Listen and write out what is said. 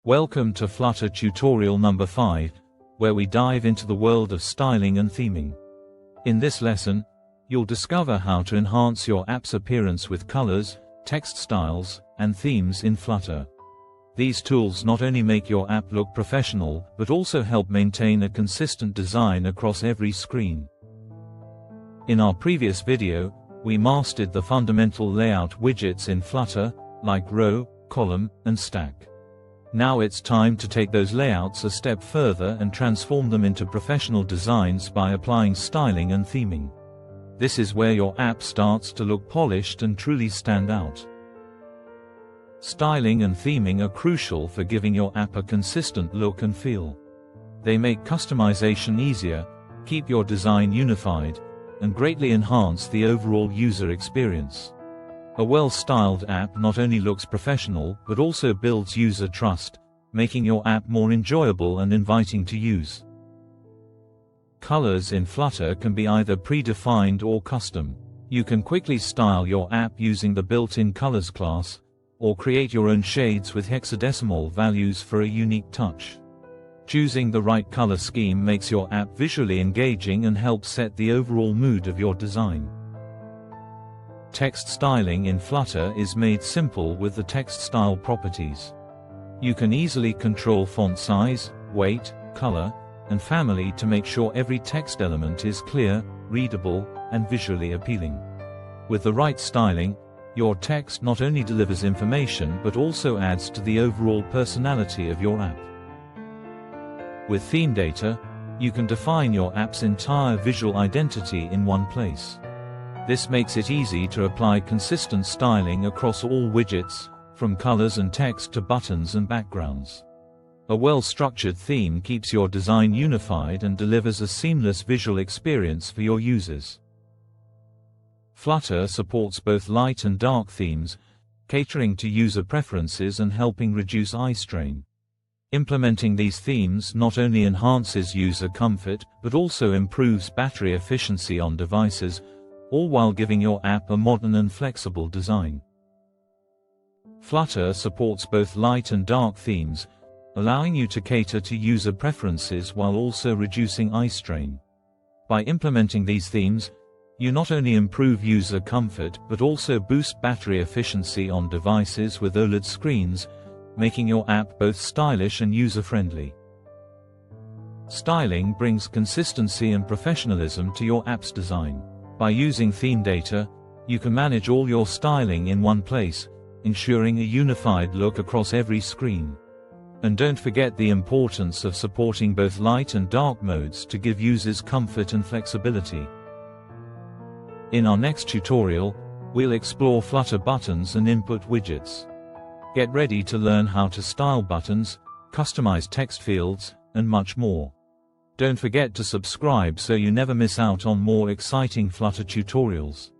Welcome to Flutter tutorial number 5, where we dive into the world of styling and theming. In this lesson, you'll discover how to enhance your app's appearance with colors, text styles, and themes in Flutter. These tools not only make your app look professional, but also help maintain a consistent design across every screen. In our previous video, we mastered the fundamental layout widgets in Flutter, like row, column, and stack. Now it's time to take those layouts a step further and transform them into professional designs by applying styling and theming. This is where your app starts to look polished and truly stand out. Styling and theming are crucial for giving your app a consistent look and feel. They make customization easier, keep your design unified, and greatly enhance the overall user experience. A well-styled app not only looks professional but also builds user trust, making your app more enjoyable and inviting to use. Colors in Flutter can be either predefined or custom. You can quickly style your app using the built-in Colors class, or create your own shades with hexadecimal values for a unique touch. Choosing the right color scheme makes your app visually engaging and helps set the overall mood of your design. Text styling in Flutter is made simple with the TextStyle properties. You can easily control font size, weight, color, and family to make sure every text element is clear, readable, and visually appealing. With the right styling, your text not only delivers information but also adds to the overall personality of your app. With ThemeData, you can define your app's entire visual identity in one place. This makes it easy to apply consistent styling across all widgets, from colors and text to buttons and backgrounds. A well-structured theme keeps your design unified and delivers a seamless visual experience for your users. Flutter supports both light and dark themes, catering to user preferences and helping reduce eye strain. Implementing these themes not only enhances user comfort but also improves battery efficiency on devices, all while giving your app a modern and flexible design. Flutter supports both light and dark themes, allowing you to cater to user preferences while also reducing eye strain. By implementing these themes, you not only improve user comfort but also boost battery efficiency on devices with OLED screens, making your app both stylish and user-friendly. Styling brings consistency and professionalism to your app's design. By using ThemeData, you can manage all your styling in one place, ensuring a unified look across every screen. And don't forget the importance of supporting both light and dark modes to give users comfort and flexibility. In our next tutorial, we'll explore Flutter buttons and input widgets. Get ready to learn how to style buttons, customize text fields, and much more. Don't forget to subscribe so you never miss out on more exciting Flutter tutorials.